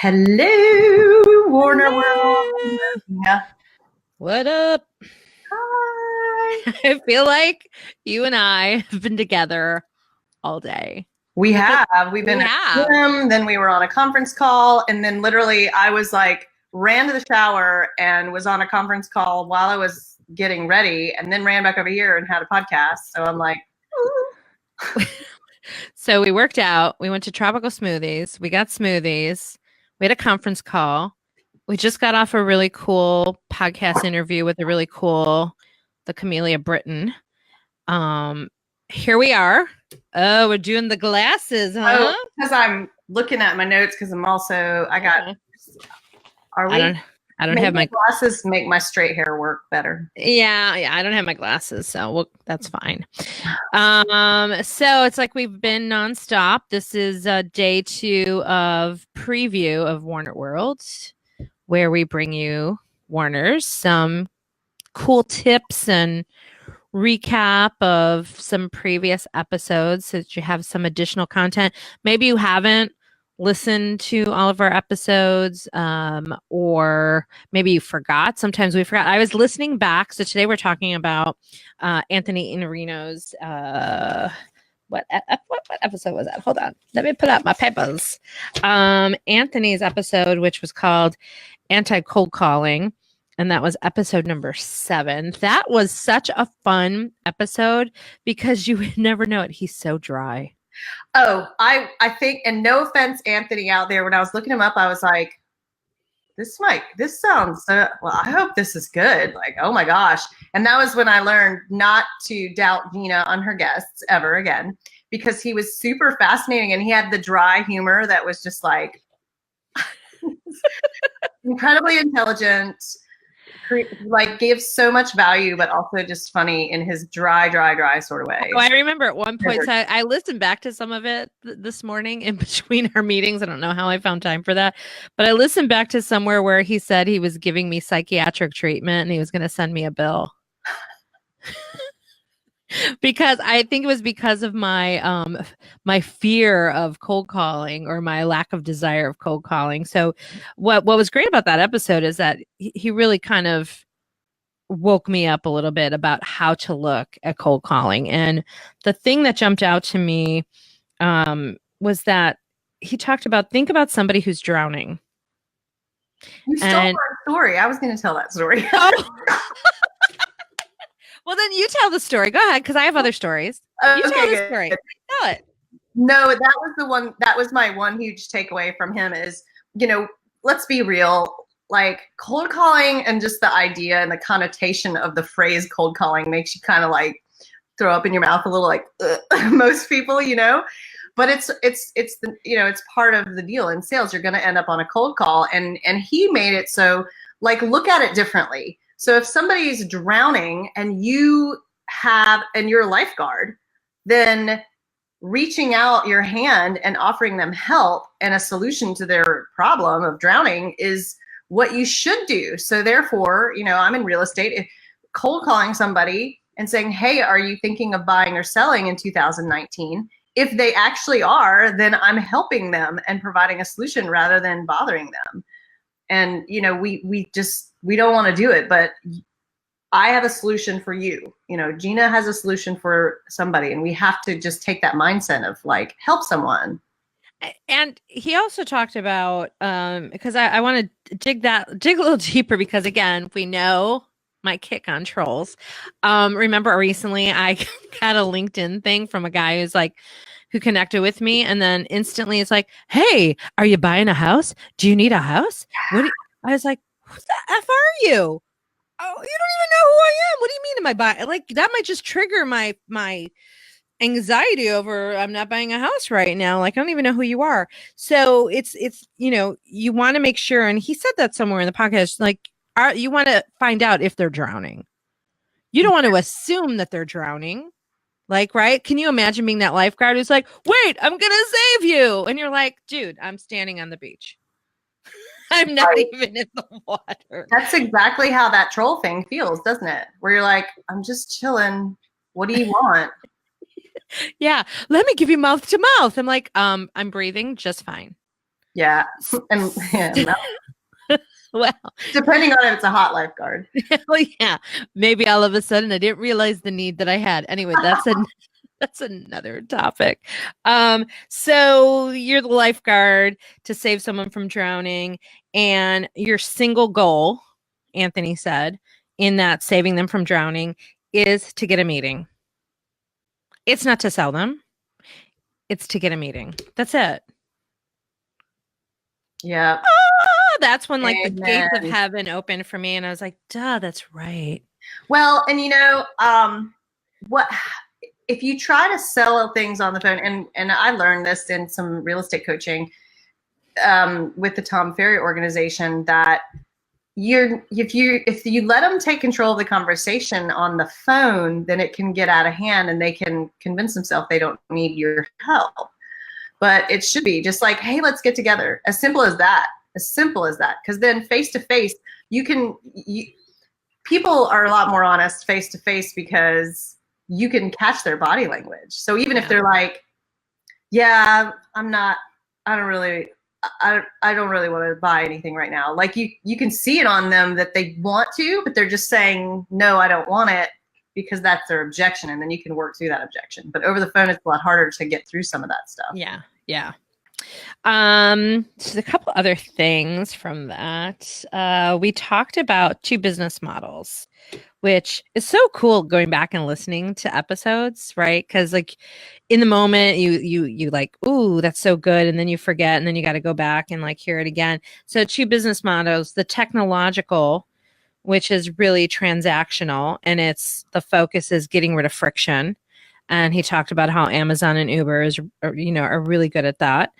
Hello, Warner World. Yeah. What up? Hi. I feel like you and I have been together all day. We have. We've been We at have. gym, then we were on a conference call, and then literally I was like, ran to the shower and was on a conference call while I was getting ready, and then ran back over here and had a podcast. So I'm like, ooh. So we worked out. We went to Tropical Smoothies. We got smoothies. We had a conference call. We just got off a really cool podcast interview with the Camellia Britton. Here we are. Oh, we're doing the glasses, huh? Because I'm looking at my notes because I'm also, I don't have my glasses make my straight hair work better. Yeah, I don't have my glasses, so that's fine. So it's like we've been nonstop. This is day 2 of preview of Warner World, where we bring you Warner's some cool tips and recap of some previous episodes so that you have some additional content. Maybe you haven't listened to all of our episodes, or maybe you forgot. Sometimes we forgot. I was listening back. So today we're talking about Anthony Iannarino's what episode was that? Hold on. Let me pull out my papers. Anthony's episode, which was called Anti-Cold Calling. And that was episode number 7. That was such a fun episode because you would never know it. He's so dry. Oh, I think, and no offense, Anthony out there, when I was looking him up, I was like, this sounds, well, I hope this is good. Like, oh my gosh. And that was when I learned not to doubt Gina on her guests ever again, because he was super fascinating and he had the dry humor that was just like incredibly intelligent, like gave so much value, but also just funny in his dry sort of way. Oh, I remember at one point, so I listened back to some of it this morning in between our meetings. I don't know how I found time for that, but I listened back to somewhere where he said he was giving me psychiatric treatment and he was going to send me a bill. Because I think it was because of my my fear of cold calling or my lack of desire of cold calling. So what was great about that episode is that he really kind of woke me up a little bit about how to look at cold calling. And the thing that jumped out to me was that he talked about, think about somebody who's drowning. You stole my story. I was going to tell that story. Well, then you tell the story. Go ahead, because I have other stories. You tell the story. Tell it. No, that was the one. That was my one huge takeaway from him is, let's be real. Like cold calling and just the idea and the connotation of the phrase cold calling makes you kind of like throw up in your mouth a little, like most people, But it's the it's part of the deal in sales. You're going to end up on a cold call, and he made it so like look at it differently. So if somebody's drowning and you're a lifeguard, then reaching out your hand and offering them help and a solution to their problem of drowning is what you should do. So therefore, I'm in real estate. If cold calling somebody and saying, hey, are you thinking of buying or selling in 2019? If they actually are, then I'm helping them and providing a solution rather than bothering them. And, we don't want to do it, but I have a solution for you. Gina has a solution for somebody, and we have to just take that mindset of like, help someone. And he also talked about, because I want to dig a little deeper, because again, we know my kick on trolls. Remember recently I had a LinkedIn thing from a guy who connected with me, and then instantly it's like, hey, are you buying a house? Do you need a house? I was like, who the F are you? Oh, you don't even know who I am. What do you mean am I buying? Like, that might just trigger my anxiety over I'm not buying a house right now. Like, I don't even know who you are. So it's you want to make sure, and he said that somewhere in the podcast, like, you want to find out if they're drowning. You don't want to assume that they're drowning. Like, right? Can you imagine being that lifeguard who's like, wait, I'm going to save you. And you're like, dude, I'm standing on the beach. I'm not even in the water. That's exactly how that troll thing feels, doesn't it? Where you're like, I'm just chilling. What do you want? Yeah. Let me give you mouth to mouth. I'm like, I'm breathing just fine. Yeah. And yeah, Well, depending on if it's a hot lifeguard. well, yeah, maybe all of a sudden I didn't realize the need that I had. Anyway, that's another topic. So you're the lifeguard to save someone from drowning, and your single goal, Anthony said, in that saving them from drowning is to get a meeting. It's not to sell them. It's to get a meeting. That's it. Yeah. That's when like the gates of Amen. heaven opened for me, and I was like, duh, that's right. Well, and what if you try to sell things on the phone, and I learned this in some real estate coaching with the Tom Ferry organization, that if you let them take control of the conversation on the phone, then it can get out of hand and they can convince themselves they don't need your help. But it should be just like, hey, let's get together. As simple as that. As simple as that. Because then face to face, people are a lot more honest face to face because you can catch their body language. So even if they're like, yeah, I don't really want to buy anything right now. Like you can see it on them that they want to, but they're just saying, no, I don't want it, because that's their objection. And then you can work through that objection. But over the phone, it's a lot harder to get through some of that stuff. Yeah. Yeah. So a couple other things from that. We talked about 2 business models, which is so cool going back and listening to episodes, right? Because like in the moment you like, ooh, that's so good, and then you forget, and then you got to go back and like hear it again. So 2 business models: the technological, which is really transactional, and the focus is getting rid of friction. And he talked about how Amazon and Uber are really good at that.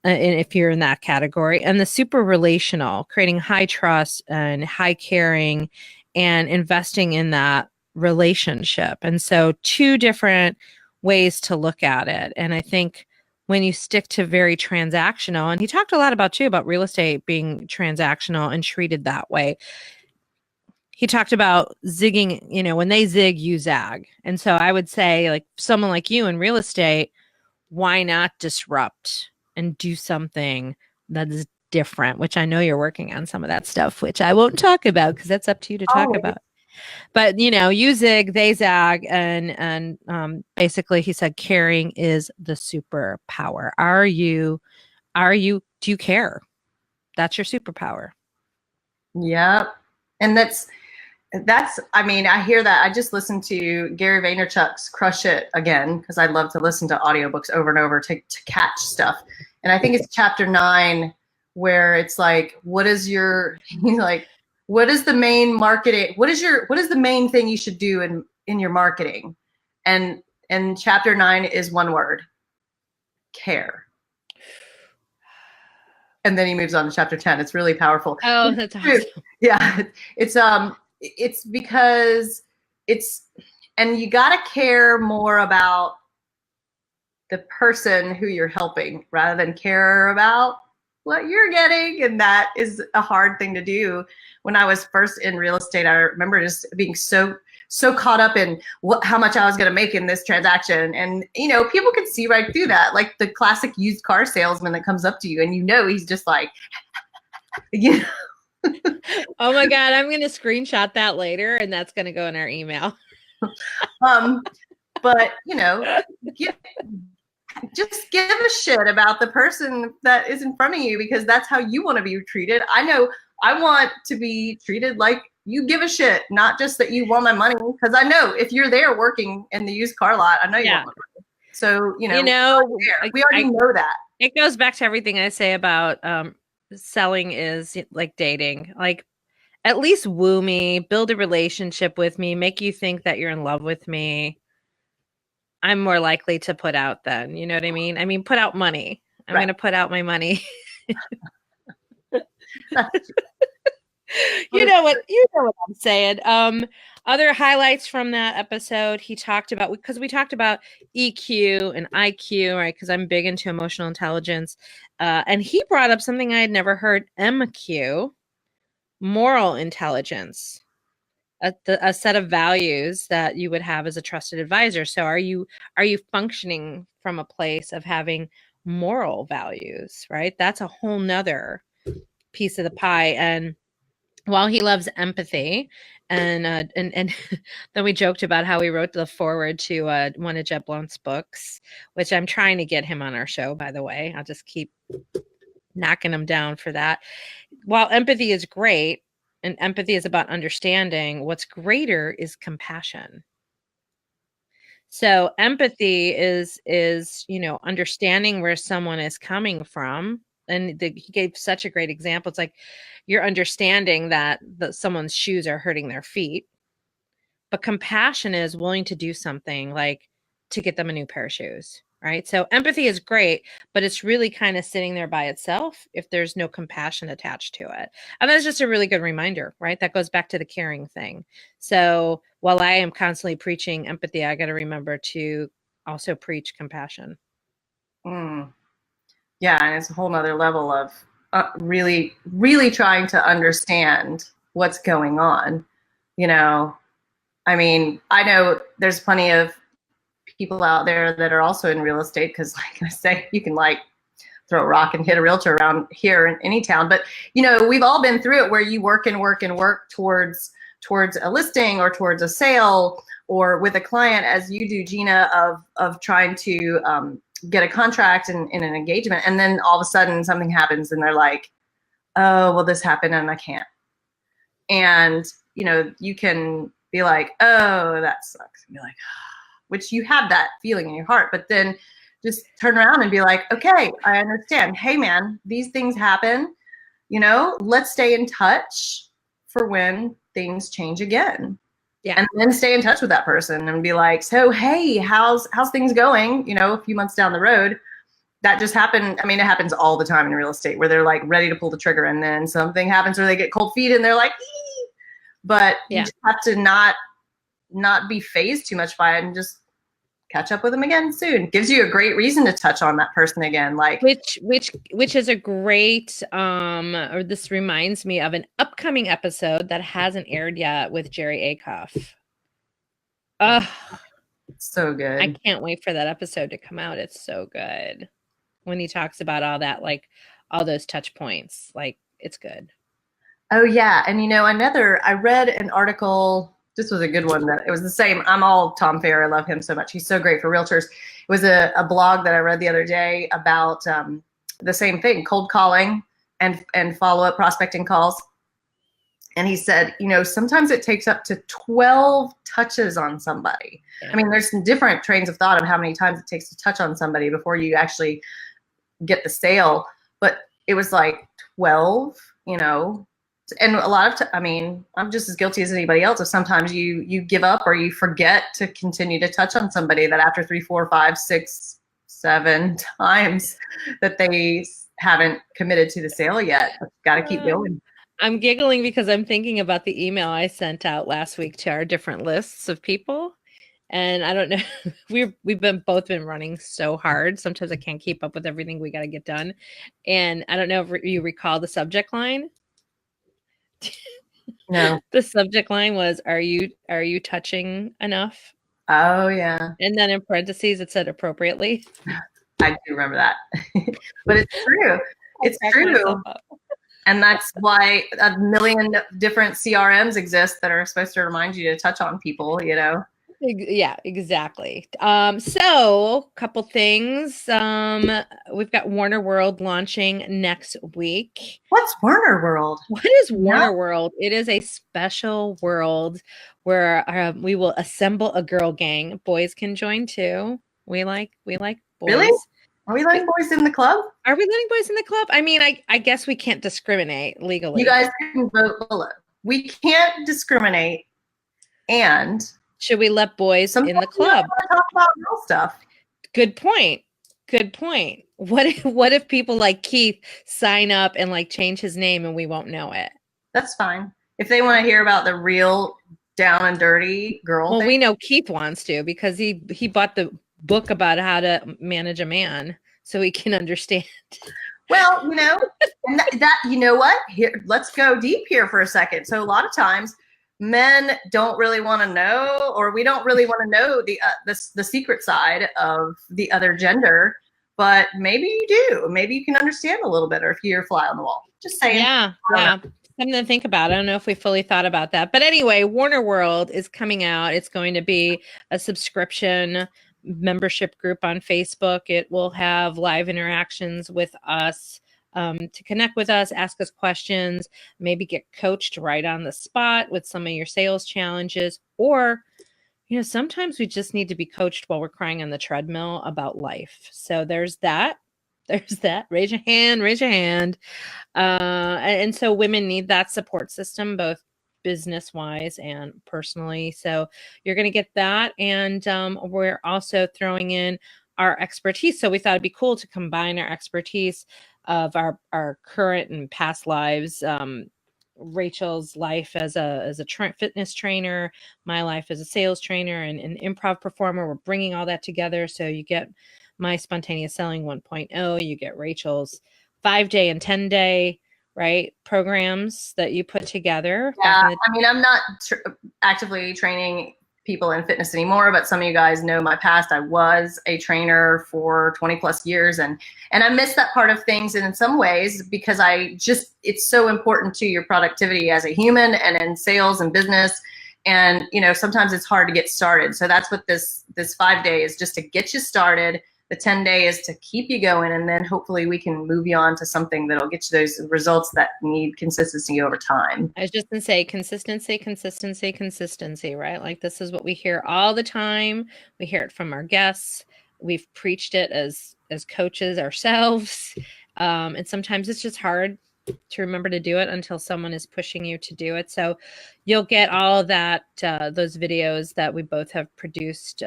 And if you're in that category, and the super relational, creating high trust and high caring and investing in that relationship. And so 2 different ways to look at it. And I think when you stick to very transactional, and he talked a lot about real estate being transactional and treated that way. He talked about zigging, when they zig, you zag. And so I would say, like, someone like you in real estate, why not disrupt and do something that is different, which I know you're working on some of that stuff, which I won't talk about because that's up to you to talk about. But, you zig, they zag. And basically he said, caring is the superpower. Do you care? That's your superpower. Yep. And that's, I mean, I hear that. I just listened to Gary Vaynerchuk's Crush It again, because I love to listen to audiobooks over and over to catch stuff. And I think it's chapter 9 where it's like, what is the main marketing? What is the main thing you should do in your marketing? And chapter 9 is one word: care. And then he moves on to chapter 10. It's really powerful. Oh, that's awesome. Yeah. It's because and you got to care more about the person who you're helping rather than care about what you're getting. And that is a hard thing to do. When I was first in real estate, I remember just being so caught up in how much I was going to make in this transaction. And, people can see right through that. Like the classic used car salesman that comes up to you and he's just like, Oh my God, I'm going to screenshot that later, and that's going to go in our email. But, just give a shit about the person that is in front of you, because that's how you want to be treated. I know I want to be treated like you give a shit, not just that you want my money. Because I know if you're there working in the used car lot, I know you want my money. So, we already know that. It goes back to everything I say about selling is like dating. Like, at least woo me, build a relationship with me, make you think that you're in love with me. I'm more likely to put out then. You know what I mean? I mean, put out money. I'm going to put out my money. You know what I'm saying. Other highlights from that episode, he talked about, because we talked about EQ and IQ, right? Because I'm big into emotional intelligence. And he brought up something I had never heard: MQ, moral intelligence, a set of values that you would have as a trusted advisor. So are you functioning from a place of having moral values, right? That's a whole nother piece of the pie. And while he loves empathy, and then we joked about how he wrote the foreword to one of Jeb Blount's books, which I'm trying to get him on our show, by the way. I'll just keep knocking him down for that. While empathy is great, and empathy is about understanding, what's greater is compassion. So empathy is understanding where someone is coming from. And he gave such a great example. It's like you're understanding that someone's shoes are hurting their feet, but compassion is willing to do something like to get them a new pair of shoes, right? So empathy is great, but it's really kind of sitting there by itself if there's no compassion attached to it. And that's just a really good reminder, right? That goes back to the caring thing. So while I am constantly preaching empathy, I got to remember to also preach compassion. Yeah, and it's a whole nother level of really, really trying to understand what's going on. I mean, I know there's plenty of people out there that are also in real estate because, like I say, you can like throw a rock and hit a realtor around here in any town. But, we've all been through it where you work and work and work towards a listing or towards a sale or with a client, as you do, Gina, of trying to get a contract in an engagement. And then all of a sudden something happens and they're like, oh, well, this happened and I can't. And, you can be like, oh, that sucks. And you're like, which you have that feeling in your heart, but then just turn around and be like, okay, I understand. Hey man, these things happen, let's stay in touch for when things change again. Yeah. And then stay in touch with that person and be like, so, hey, how's things going? A few months down the road. That just happened. I mean, it happens all the time in real estate where they're like ready to pull the trigger and then something happens or they get cold feet and they're like, ee! But you just have to not be phased too much by it and just catch up with them again soon. Gives you a great reason to touch on that person again. Like which is a great or this reminds me of an upcoming episode that hasn't aired yet with Jerry Acuff. So good. I can't wait for that episode to come out. It's so good. When he talks about all that, like all those touch points, like it's good. Oh yeah. And I read an article. This was a good one. That it was the same. I'm all Tom Fair. I love him so much. He's so great for realtors. It was a blog that I read the other day about the same thing, cold calling and follow-up prospecting calls. And he said, sometimes it takes up to 12 touches on somebody. Yeah. I mean, there's some different trains of thought of how many times it takes to touch on somebody before you actually get the sale. But it was like 12, and a lot of I'm just as guilty as anybody else. If sometimes you give up or you forget to continue to touch on somebody that after 3, 4, 5, 6, 7 times that they haven't committed to the sale yet. Got to keep going. I'm giggling because I'm thinking about the email I sent out last week to our different lists of people. And I don't know, we've both been running so hard. Sometimes I can't keep up with everything we got to get done. And I don't know if you recall the subject line. No. The subject line was, are you touching enough? Oh yeah. And then in parentheses it said appropriately. I do remember that. But it's true. It's true. And that's why a million different CRMs exist that are supposed to remind you to touch on people, Yeah, exactly. So couple things. We've got Warner World launching next week. What's Warner World? What is Warner World? It is a special world where we will assemble a girl gang. Boys can join too. We like boys. Really? Are we letting boys in the club? Are we letting boys in the club? I mean, I guess we can't discriminate legally. You guys can vote below. We can't discriminate. And should we let boys in the club? Talk about real stuff. Good point. What if people like Keith sign up and like change his name and we won't know it? That's fine. If they want to hear about the real down and dirty girl. Well, we know Keith wants to because he bought the book about how to manage a man so he can understand. Well, and that you know what? Here, let's go deep here for a second. So a lot of times men don't really want to know, or we don't really want to know the secret side of the other gender. but maybe you do. Maybe you can understand a little better if you're a fly on the wall. Just saying. Yeah. Something to think about. I don't know if we fully thought about that. But anyway, Warner World is coming out. It's going to be a subscription membership group on Facebook. It will have live interactions with us to connect with us, ask us questions, maybe get coached right on the spot with some of your sales challenges. Or, sometimes we just need to be coached while we're crying on the treadmill about life. So there's that. There's that. Raise your hand. Raise your hand. And so women need that support system, both business wise and personally. So you're going to get that. And we're also throwing in our expertise. So we thought it'd be cool to combine our expertise of our current and past lives. Rachel's life as a fitness trainer, my life as a sales trainer and an improv performer. We're bringing all that together. So you get my spontaneous selling 1.0, you get Rachel's 5-day and 10-day, right, programs that you put together. Yeah, I mean, I'm not actively training people in fitness anymore, but some of you guys know my past. I was a trainer for 20 plus years, and I miss that part of things in some ways because it's so important to your productivity as a human and in sales and business. And, sometimes it's hard to get started. So that's what this 5-day is, just to get you started. The 10-day is to keep you going, and then hopefully we can move you on to something that'll get you those results that need consistency over time. I was just going to say consistency, right? Like this is what we hear all the time. We hear it from our guests. We've preached it as coaches ourselves. And sometimes it's just hard to remember to do it until someone is pushing you to do it. So you'll get all of that, those videos that we both have produced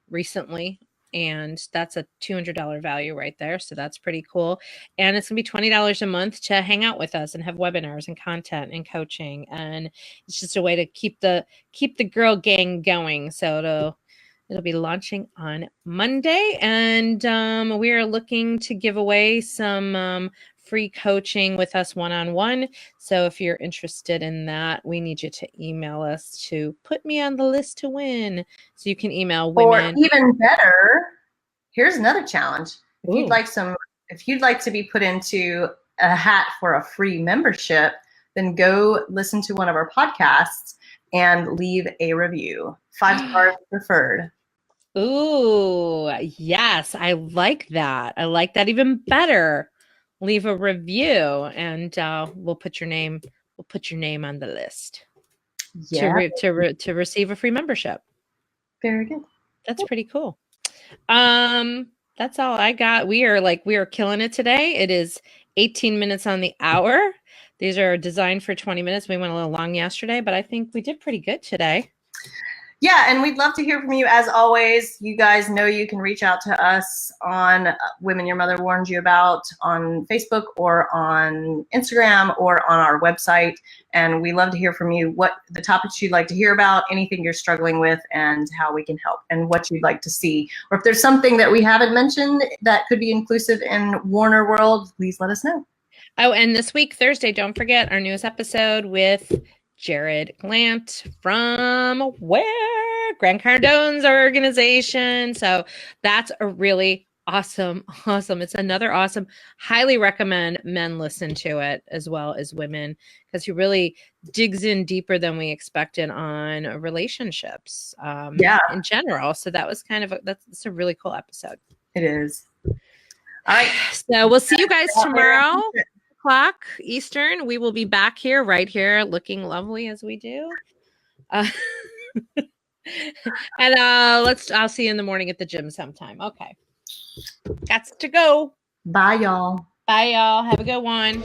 recently. And that's a $200 value right there. So that's pretty cool. And it's going to be $20 a month to hang out with us and have webinars and content and coaching. And it's just a way to keep the girl gang going. So it'll be launching on Monday. And we are looking to give away some free coaching with us one-on-one. So if you're interested in that, we need you to email us to put me on the list to win. So you can email women. Or even better, here's another challenge. If you'd like to be put into a hat for a free membership, then go listen to one of our podcasts and leave a review. 5 stars preferred. Ooh, yes. I like that. I like that even better. Leave a review and we'll put your name on the list to receive a free membership. Very good. That's pretty cool. That's all I got. We are killing it today. It is 18 minutes on the hour. These are designed for 20 minutes. We went a little long yesterday, but I think we did pretty good today. Yeah, and we'd love to hear from you as always. You guys know you can reach out to us on Women Your Mother Warned You About on Facebook or on Instagram or on our website. And we love to hear from you what the topics you'd like to hear about, anything you're struggling with, and how we can help, and what you'd like to see. Or if there's something that we haven't mentioned that could be inclusive in Warner World, please let us know. Oh, and this week, Thursday, don't forget our newest episode with Jared Glant from where? Grant Cardone's organization. So that's a really awesome. It's another awesome. Highly recommend men listen to it as well as women, because he really digs in deeper than we expected on relationships in general. So that was that's a really cool episode. It is. All right. So we'll see you guys tomorrow. O'clock Eastern. We will be back here, right here, looking lovely as we do. And I'll see you in the morning at the gym sometime. Okay. Got to go. Bye, y'all. Bye, y'all. Have a good one.